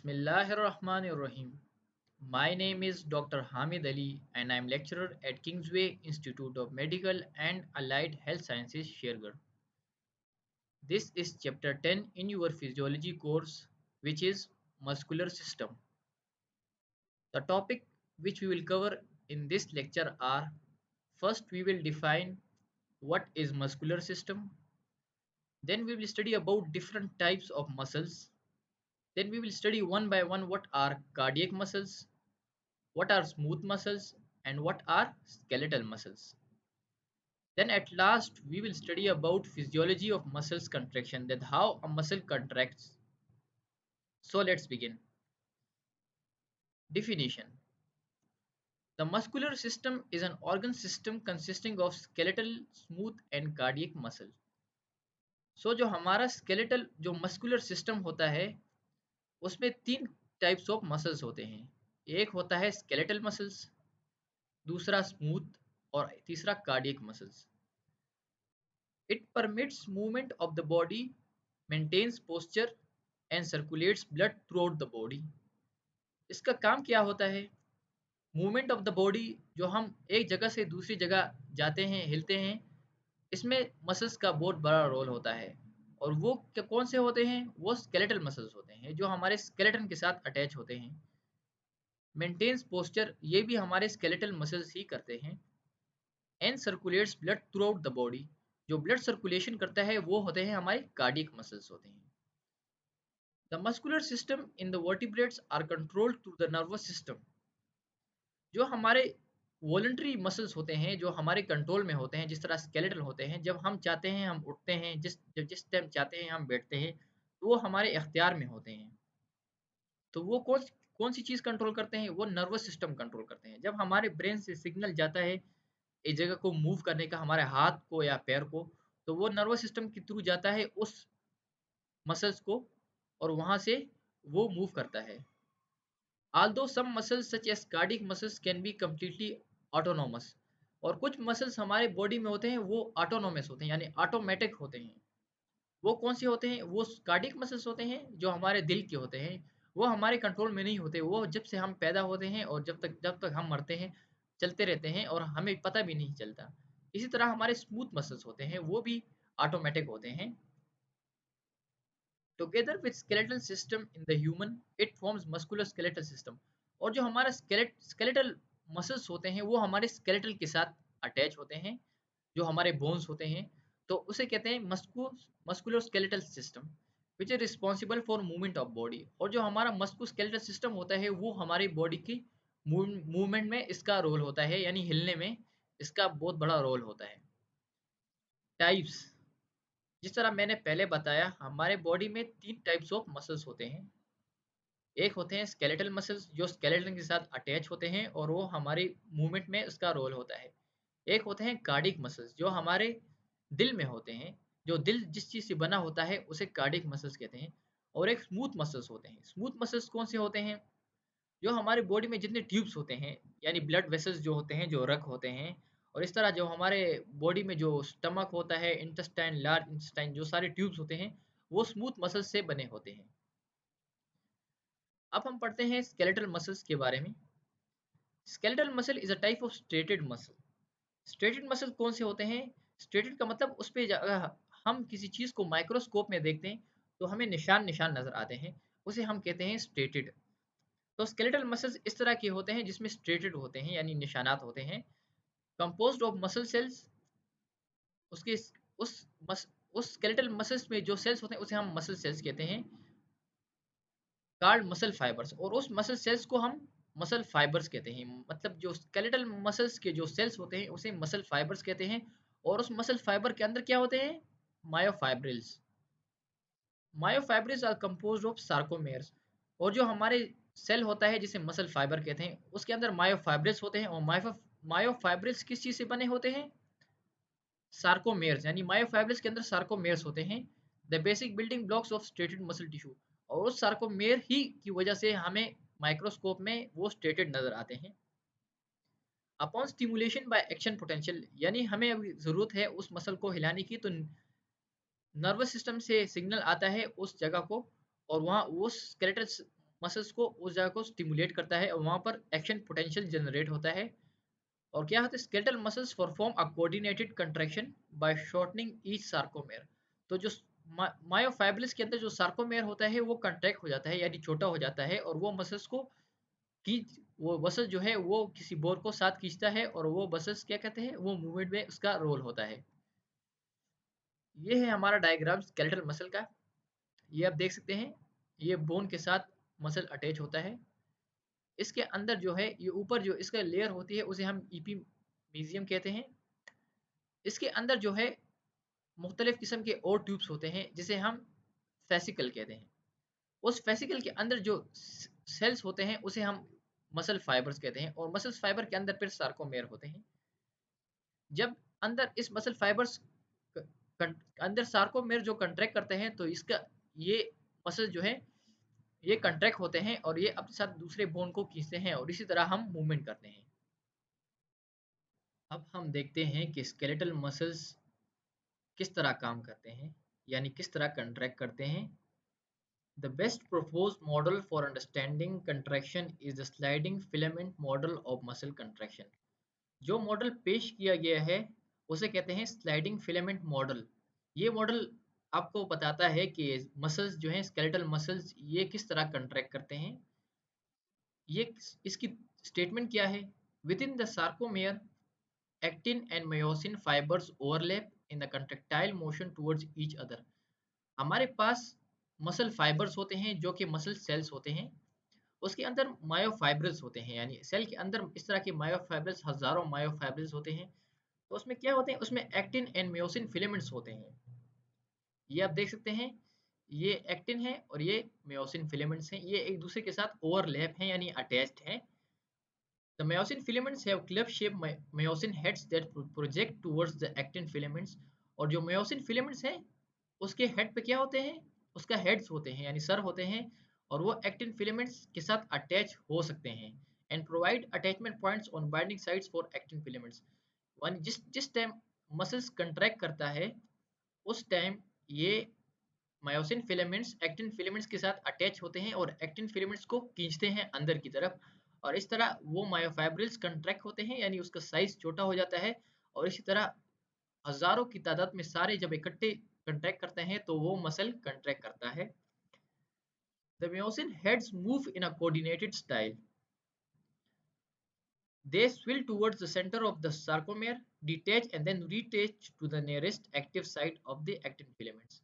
Bismillahirrahmanirrahim. My name is Dr. Hamid Ali and I am lecturer at Kingsway Institute of Medical and Allied Health Sciences, Shergar. This is chapter 10 in your physiology course, which is muscular system. The topic which we will cover in this lecture are: first we will define what is muscular system, then we will study about different types of muscles, then we will study one by one what are cardiac muscles, what are smooth muscles, and what are skeletal muscles. Then at last we will study about physiology of muscles contraction, that how a muscle contracts. So let's begin. Definition: the muscular system is an organ system consisting of skeletal, smooth and cardiac muscle. So जो हमारा skeletal जो muscular system होता है उसमें तीन types of muscles होते हैं. एक होता है skeletal muscles, दूसरा smooth और तीसरा cardiac muscles. It permits movement of the body, maintains posture and circulates blood throughout the body. इसका काम क्या होता है? मूवमेंट ऑफ द बॉडी, जो हम एक जगह से दूसरी जगह जाते हैं, हिलते हैं, इसमें मसल्स का बहुत बड़ा रोल होता है. और वो कौन से होते हैं? वो स्केलेटल मसल्स होते हैं जो हमारे स्केलेटन के साथ अटैच होते हैं. मेंटेन्स पोस्चर, ये भी हमारे स्केलेटल मसल्स ही करते हैं. And circulates blood through out the body, जो ब्लड सर्कुलेशन करता है वो होते हैं हमारे कार्डियक मसल्स होते हैं. The muscular system in the vertebrates are controlled through the nervous system. जो हमारे वॉलंटरी मसल्स होते हैं जो हमारे कंट्रोल में होते हैं, जिस तरह स्केलेटल होते हैं, जब हम चाहते हैं हम उठते हैं, जिस टाइम चाहते हैं हम बैठते हैं, तो वो हमारे इख्तियार में होते हैं. तो वो कौन कौन सी चीज़ कंट्रोल करते हैं? वो नर्वस सिस्टम कंट्रोल करते हैं. जब हमारे ब्रेन से सिग्नल जाता है एक जगह को मूव करने का, हमारे हाथ को या पैर को, तो वो नर्वस सिस्टम के थ्रू जाता है उस मसल्स को और वहां से वो मूव करता है. Although some muscles such as cardiac muscles can be completely autonomous, और कुछ मसल्स हमारे बॉडी में होते हैं वो ऑटोनोमस होते हैं यानी ऑटोमेटिक होते हैं. वो कौन से होते हैं? वो कार्डियक मसल्स होते हैं जो हमारे दिल के होते हैं. वो हमारे कंट्रोल में नहीं होते, वो जब से हम पैदा होते हैं और जब तक हम मरते हैं चलते रहते हैं और हमें पता भी नहीं चलता. इसी तरह हमारे स्मूथ मसल्स होते हैं, वो भी ऑटोमेटिक होते हैं. Together with skeletal system in the human it forms muscular skeletal system. और जो हमारा स्केलेटल मसल्स होते हैं वो हमारे स्केलेटल के साथ अटैच होते हैं, जो हमारे बोन्स होते हैं, तो उसे कहते हैं muscular skeletal system which is responsible for movement of body. और जो हमारा मस्कुलर स्केलेटल सिस्टम होता है वो हमारी बॉडी की मूवमेंट में इसका रोल होता है, यानी हिलने में इसका बहुत बड़ा रोल होता है. टाइप्स: जिस तरह मैंने पहले बताया, हमारे बॉडी में तीन टाइप्स ऑफ मसल्स होते हैं. एक होते हैं स्केलेटल मसल्स जो स्केलेटन के साथ अटैच होते हैं और वो हमारी मूवमेंट में उसका रोल होता है. एक होते हैं कार्डिक मसल्स जो हमारे दिल में होते हैं, जो दिल जिस चीज़ से बना होता है उसे कार्डिक मसल्स कहते हैं. और एक स्मूथ मसल्स होते हैं. स्मूथ मसल्स कौन से होते हैं? जो हमारे बॉडी में जितने ट्यूब्स होते हैं, यानी ब्लड वेसल्स जो होते हैं, जो रग होते हैं, और इस तरह जो हमारे बॉडी में जो स्टमक होता है, इंटेस्टाइन, लार्ज इंटेस्टाइन, जो सारे ट्यूब्स होते हैं वो स्मूथ मसल्स से बने होते हैं. अब हम पढ़ते हैं स्केलेटल मसल्स के बारे में. Skeletal muscle is a type of striated muscle. Striated muscle कौन से होते हैं? स्ट्रेटेड का मतलब उस पे हम किसी चीज़ को माइक्रोस्कोप में देखते हैं तो हमें निशान निशान नजर आते हैं, उसे हम कहते हैं स्ट्रेटेड. तो स्केलेटल मसल्स इस तरह के होते हैं जिसमें स्ट्रेटेड होते हैं यानी निशानात होते हैं. कंपोज्ड ऑफ मसल सेल्स, उसके उस मस, उस स्केलेटल मसल्स में जो सेल्स होते हैं उसे हम मसल सेल्स कहते हैं, कार्ड मसल फाइबर्स. और उस मसल सेल्स को हम मसल फाइबर्स कहते हैं. मतलब जो स्केलेटल मसल्स के जो सेल्स होते हैं उसे मसल फाइबर्स कहते हैं. और उस मसल फाइबर के अंदर क्या होते हैं? Myofibrils. Myofibrils are composed of sarcomeres. और जो हमारे सेल होता है जिसे मसल फाइबर कहते हैं उसके अंदर मायोफाइब्रिल्स होते हैं. और मायोफाइब्रिल्स किस चीज़ से बने होते हैं? सार्कोमेयर्स. यानी मायोफाइब्रिल्स के अंदर सार्कोमेयर्स होते हैं, the basic building blocks of striated muscle tissue. और उस सार्कोमेयर ही की वजह से हमें माइक्रोस्कोप में वो स्ट्रेटेड नजर आते हैं. Upon stimulation by action potential, यानी हमें अभी ज़रूरत है उस मसल को हिलाने की, तो नर्वस सिस्टम से सिग्नल आता है उस जगह को और वहाँ वो स्केलेटल मसल्स को उस जगह को स्टिमुलेट करता है और वहां पर एक्शन पोटेंशियल जनरेट होता है। और क्या होता है, skeletal muscles perform a coordinated contraction by shortening each sarcomere. तो जो मायोफाइब्रस के अंदर जो सार्कोमेयर होता है वो कंट्रैक्ट हो जाता है यानी छोटा हो जाता है, और वो मसल्स को खींच, वो मसल जो है वो किसी बोर को साथ खींचता है, और वो मसल्स क्या कहते हैं, वो मूवमेंट में उसका रोल होता है। ये है हमारा डायग्राम स्केलेटल मसल का। ये आप देख सकते हैं, ये बोन के साथ मसल अटैच होता है। इसके अंदर जो है ये ऊपर जो इसका लेयर होती है उसे हम ईपी मीजियम कहते हैं। इसके अंदर जो है मुख्तलिफ किस्म के और ट्यूब्स होते हैं जिसे हम फेसिकल कहते हैं। उस फेसिकल के अंदर जो सेल्स होते हैं उसे हम मसल फाइबर्स कहते हैं, और मसल फाइबर के अंदर फिर सार्कोमेयर होते हैं। जब अंदर इस मसल फाइबर्स अंदर सार्कोमेयर जो कंट्रैक्ट करते हैं तो इसका ये मसल जो है ये कंट्रैक्ट होते हैं और ये अपने साथ दूसरे बोन को खींचते हैं, और इसी तरह हम मूवमेंट करते हैं। अब हम देखते हैं कि स्केलेटल मसल्स किस तरह काम करते हैं, यानी किस तरह कंट्रैक्ट करते हैं। The best proposed model for understanding contraction is the sliding filament model of muscle contraction. जो मॉडल पेश किया गया है उसे कहते हैं स्लाइडिंग फिलामेंट मॉडल। ये मॉडल आपको बताता है कि मसल्स जो हैं, स्केलेटल मसल्स, ये किस तरह कंट्रैक्ट करते हैं। ये इसकी स्टेटमेंट क्या है? With in the sarcomere, actin and myosin fibres overlap in the contractile motion towards each other. हमारे पास मसल फाइबर्स होते हैं जो कि मसल सेल्स होते हैं। उसके अंदर मायोफाइब्रल्स होते हैं, यानी सेल के अंदर इस तरह के मायोफाइब्रल्स, हजारों मायोफाइब्रल्स होते हैं। तो उसमें क्या होते हैं, उसमें एक्टिन एंड मायोसिन फिलामेंट्स होते हैं। ये आप देख सकते हैं, ये एक्टिन है और ये मायोसिन फिलामेंट्स हैं। ये एक दूसरे के साथ ओवरलैप हैं यानी अटैच्ड हैं। The myosin filaments have club-shaped myosin heads that project towards the actin filaments। और जो myosin filaments हैं उसके हेड पे क्या होते हैं, उसका हेड्स होते हैं यानी सर होते हैं, और वो एक्टिन फिलामेंट्स के साथ अटैच हो सकते हैं and provide attachment points on binding sites for actin filaments. जिस जिस टाइम मसल्स कंट्रैक्ट करता है उस टाइम ये मायोसिन फिलामेंट्स एक्टिन फिलामेंट्स के साथ अटैच होते हैं और एक्टिन फिलामेंट्स को खींचते हैं अंदर की तरफ, और इस तरह वो मायोफाइब्रिल्स कंट्रैक्ट होते हैं यानी उसका साइज छोटा हो जाता है। और इसी तरह हजारों की तादाद में सारे जब इकट्ठे कंट्रैक्ट करते हैं तो वो मसल कंट्रैक्ट करता है। The myosin heads move in a coordinated style. They swivel towards the center of the sarcomere, detach and then reattach to the nearest active site of the actin filaments.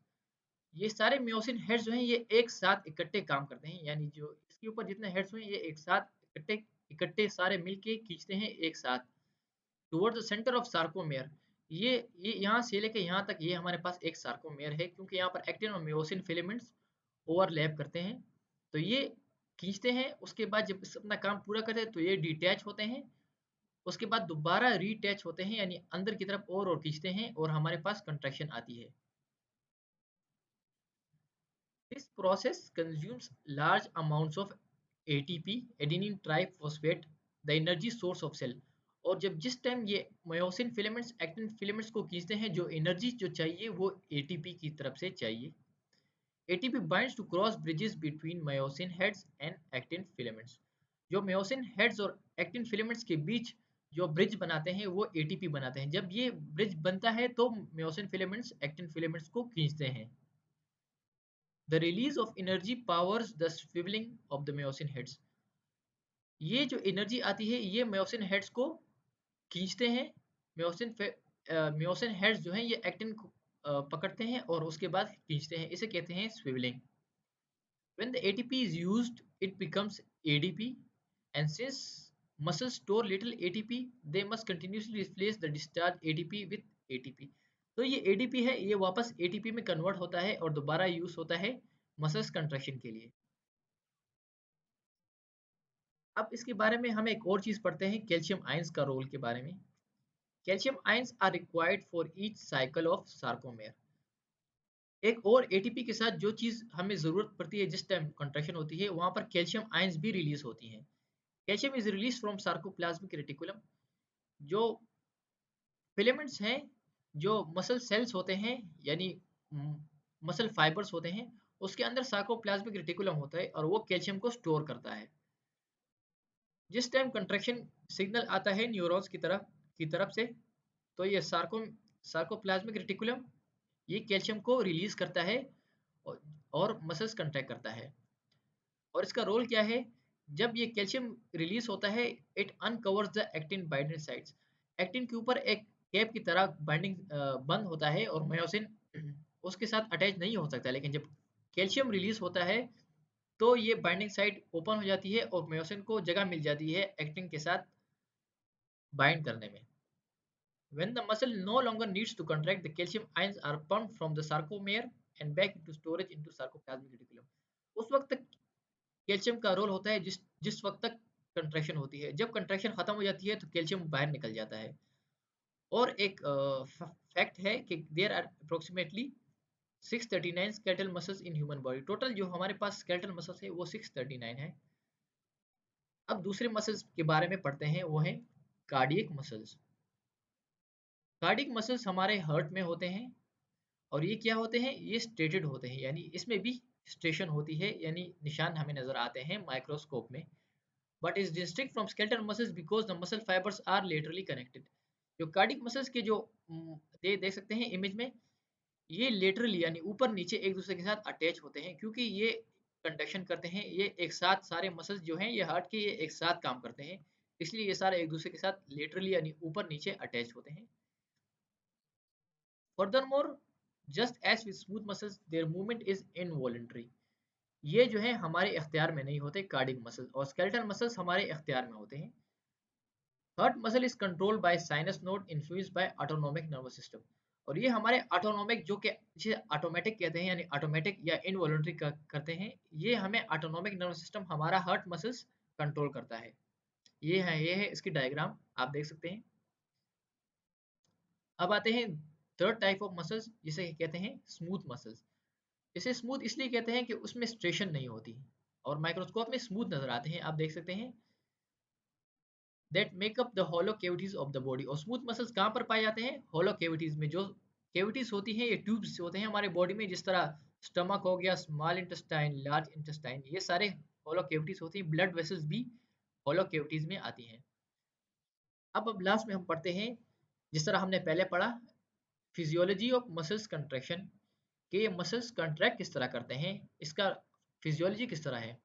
ये सारे म्योसिन heads जो हैं ये एक साथ इकट्ठे काम करते हैं, यानी जो इसके ऊपर जितने हेड्स हुए ये एक साथ इकट्ठे इकट्ठे सारे मिलके खींचते हैं एक साथ towards the centre of sarcomere. ये यहाँ से लेके यहाँ तक ये हमारे पास एक सार्कोमेयर है, क्योंकि यहाँ पर एक्टिन और म्योसिन फिलामेंट्स ओवरलैप करते हैं। तो ये खींचते हैं, उसके बाद जब अपना काम पूरा करते हैं तो ये डिटैच होते हैं, उसके बाद दोबारा रीटैच होते हैं यानी अंदर की तरफ और खींचते हैं और हमारे पास कंट्रैक्शन आती है। This process consumes large amounts of ATP, adenine triphosphate, the energy source of cell. और जब जिस टाइम ये मायोसिन फिलामेंट्स एक्टिन फिलामेंट्स को खींचते हैं, जो एनर्जी जो चाहिए वो एटीपी की तरफ से चाहिए। ATP binds to cross bridges between myosin heads and actin filaments. जो मायोसिन हेड्स और एक्टिन फिलामेंट्स के बीच जो ब्रिज बनाते हैं वो एटीपी बनाते हैं। जब ये ब्रिज बनता है तो मायोसिन फिलामेंट्स एक्टिन फिलामेंट्स को खींचते हैं। The release of energy powers the swiveling of the myosin heads। ये जो एनर्जी आती है ये मायोसिन हेड्स को खींचते हैं। मायोसिन मायोसिन हेड्स जो हैं ये एक्टिन को पकड़ते हैं और उसके बाद खींचते हैं, इसे कहते हैं स्विवलिंग। When the ATP is used, it becomes ADP, and since muscles store little ATP, they must continuously replace the discharge ATP with ATP। तो ये ADP है, ये वापस ATP में कन्वर्ट होता है और दोबारा यूज होता है मसल्स कंट्रैक्शन के लिए। अब इसके बारे में हम एक और चीज पढ़ते हैं, कैल्शियम आयंस का रोल के बारे में। Calcium ions are required for each cycle of sarcomere. एक और एटीपी के साथ जो चीज हमें जरूरत पड़ती है जिस टाइम कंट्रैक्शन होती है वहां पर कैल्शियम आयंस भी रिलीज होती हैं। Calcium is release from sarcoplasmic reticulum. जो फिलामेंट्स हैं, जो मसल सेल्स होते हैं यानी मसल फाइबर्स होते हैं, उसके अंदर सार्कोप्लाज्मिक रेटिकुलम होता है और वो कैल्शियम को स्टोर करता है। जिस टाइम कंट्रैक्शन सिग्नल आता है न्यूरॉन्स की तरफ से, तो ये सार्कोप्लाज्मिक रेटिकुलम ये कैल्शियम को रिलीज करता है और, और मसल्स कंट्रैक्ट करता है। और इसका रोल क्या है? जब ये कैल्शियम रिलीज होता है, it uncovers the actin binding sites. Actin के ऊपर एक कैप की तरह बाइंडिंग बंद होता है और मायोसिन उसके साथ अटैच नहीं हो सकता। लेकिन जब कैल्शियम रिलीज होता है तो ये बाइंडिंग साइट ओपन हो जाती है और मायोसिन को जगह मिल जाती है एक्टिन के साथ बाइंड करने में। When the muscle no longer needs to contract, the calcium ions are pumped from the sarcomere and back into storage into sarcoplasmic reticulum. उस वक्त तक कैल्शियम का रोल होता है जिस जिस वक्त तक कंट्रैक्शन होती है। जब कंट्रैक्शन खत्म हो जाती है तो कैल्शियम बाहर निकल जाता है। और एक फैक्ट है कि there are approximately 639 skeletal muscles in human body. Total जो हमारे पास स्केलेटल मसल्स है वो 639 है। अब दूसरे मसल्स के बारे में पढ़ते हैं, वो है कार्डियक मसल्स। कार्डियक मसल्स हमारे हार्ट में होते हैं और ये क्या होते हैं? ये स्ट्रेटेड होते हैं, यानी इसमें भी स्ट्रेशन होती है, यानी निशान हमें नजर आते हैं माइक्रोस्कोप में। But is distinct from skeletal muscles because the muscle fibres are laterally connected. जो कार्डियक मसल्स के जो देख सकते हैं इमेज में, ये लेटरली यानी ऊपर नीचे एक दूसरे के साथ अटैच होते हैं, क्योंकि ये कंडक्शन करते हैं। ये एक साथ सारे मसल्स जो हैं ये हार्ट के, ये एक साथ काम करते हैं, इसलिए ये सारे एक दूसरे के साथ लेटरली यानी ऊपर नीचे अटैच होते हैं। Furthermore, just as with smooth muscles, their movement is involuntary. ये जो है हमारे इख्तियार में नहीं होते कार्डियक मसल्स, और स्केलेटल मसल्स हमारे इख्तियार में होते हैं। Heart muscle is controlled by sinus node influenced by autonomic nervous system. और ये हमारे ऑटोनोमिक जो कि जिसे ऑटोमेटिक कहते हैं, यानी ऑटोमेटिक या इनवॉलंटरी करते हैं, ये हमें ऑटोनोमिक नर्वस सिस्टम हमारा हार्ट मसल्स कंट्रोल करता है। ये है इसकी डायग्राम, आप देख सकते हैं। अब आते हैं थर्ड टाइप ऑफ मसल्स, जिसे कहते हैं स्मूथ मसल्स। इसे स्मूथ इसलिए कहते हैं कि उसमें स्ट्रेशन नहीं होती और माइक्रोस्कोप में स्मूथ नजर आते हैं। आप देख सकते हैं that make up the hollow cavities of the body. और स्मूथ मसल्स कहाँ पर पाए जाते हैं? हॉलो कैविटीज में। जो कैविटीज होती हैं ये ट्यूब्स होते हैं हमारे बॉडी में, जिस तरह स्टमक हो गया, स्मॉल इंटेस्टाइन, लार्ज इंटेस्टाइन, ये सारे हॉलो कैविटीज होती हैं। ब्लड वेसल्स भी हॉलो कैविटीज में आती हैं। अब लास्ट में हम पढ़ते हैं, जिस तरह हमने पहले पढ़ा, फिजियोलॉजी ऑफ मसल्स कंट्रैक्शन, कि ये मसल्स कंट्रैक्ट किस तरह करते हैं, इसका फिजियोलॉजी किस तरह है।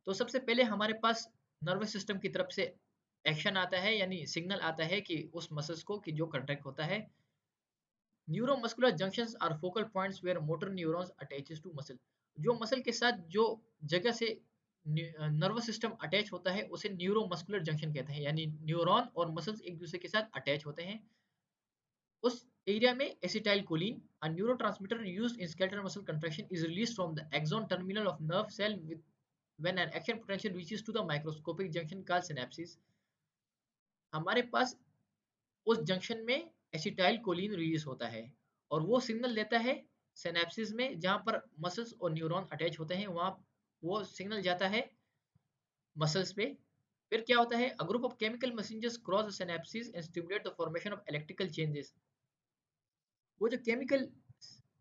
तो सबसे पहले हमारे पास नर्वस सिस्टम की तरफ से एक्शन आता है, यानी सिग्नल आता है कि उस मसल्स को कि जो कंट्रैक्ट होता है। Neuromuscular junctions are focal points where motor neurons attaches to muscle. जो मसल के साथ जो जगह से नर्वस सिस्टम अटैच होता है उसे न्यूरोमस्कुलर जंक्शन कहते हैं, यानी न्यूरॉन और मसल्स एक दूसरे के साथ अटैच होते हैं। उस एरिया में acetylcholine, a neurotransmitter used in skeletal muscle contraction, is released from the axon terminal of nerve cell with when an action potential reaches to the microscopic junction called synapses. हमारे पास उस junction में acetyl choline release होता है और वो signal देता है synapses में, जहां पर मसल्स और न्यूरॉन अटैच होते हैं, वहां वो सिग्नल जाता है मसल्स पे। फिर क्या होता है? A group of chemical messengers cross the synapses and stimulate the formation of electrical changes. वो जो केमिकल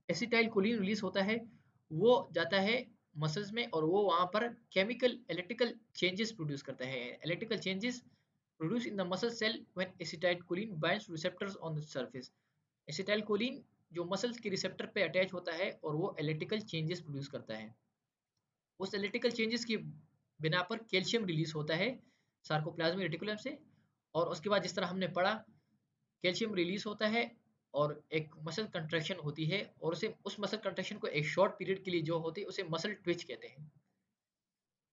एसिटाइल कोलिन रिलीज होता है वो जाता है मसल्स में और वो वहां पर केमिकल इलेक्ट्रिकल चेंजेस प्रोड्यूस करता है। Electrical changes produced in the muscle cell when acetylcholine binds to receptors on the surface. acetylcholine जो मसल्स के रिसेप्टर पे अटैच होता है और वो इलेक्ट्रिकल चेंजेस प्रोड्यूस करता है। उस इलेक्ट्रिकल चेंजेस की बिना पर कैल्शियम रिलीज होता है सार्कोप्लाज्मिक रेटिकुलम से। और उसके बाद जिस तरह हमने पढ़ा, कैल्शियम रिलीज होता है और एक मसल कंट्रैक्शन होती है, और उसे उस मसल कंट्रैक्शन को एक शॉर्ट पीरियड के लिए जो होती है उसे मसल ट्विच कहते हैं।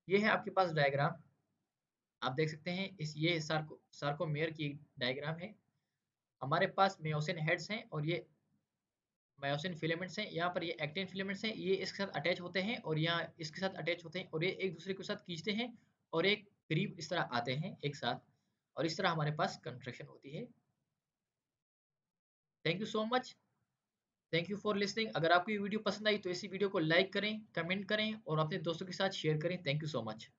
ये है आपके पास डायग्राम, आप देख सकते हैं। ये सार्कोमेयर की डायग्राम है। हमारे पास मायोसिन हेड्स हैं और ये मायोसिन फिलामेंट्स हैं। यहाँ पर ये एक्टिन फिलामेंट्स हैं, ये इसके साथ अटैच होते हैं और यहाँ इसके साथ अटैच होते हैं और ये एक दूसरे के साथ खींचते हैं और एक करीब इस तरह आते हैं एक साथ, और इस तरह हमारे पास कंट्रैक्शन होती है। Thank you so much, thank you for listening. अगर आपको ये वीडियो पसंद आई तो इसी वीडियो को लाइक करें, कमेंट करें और अपने दोस्तों के साथ शेयर करें। Thank you so much.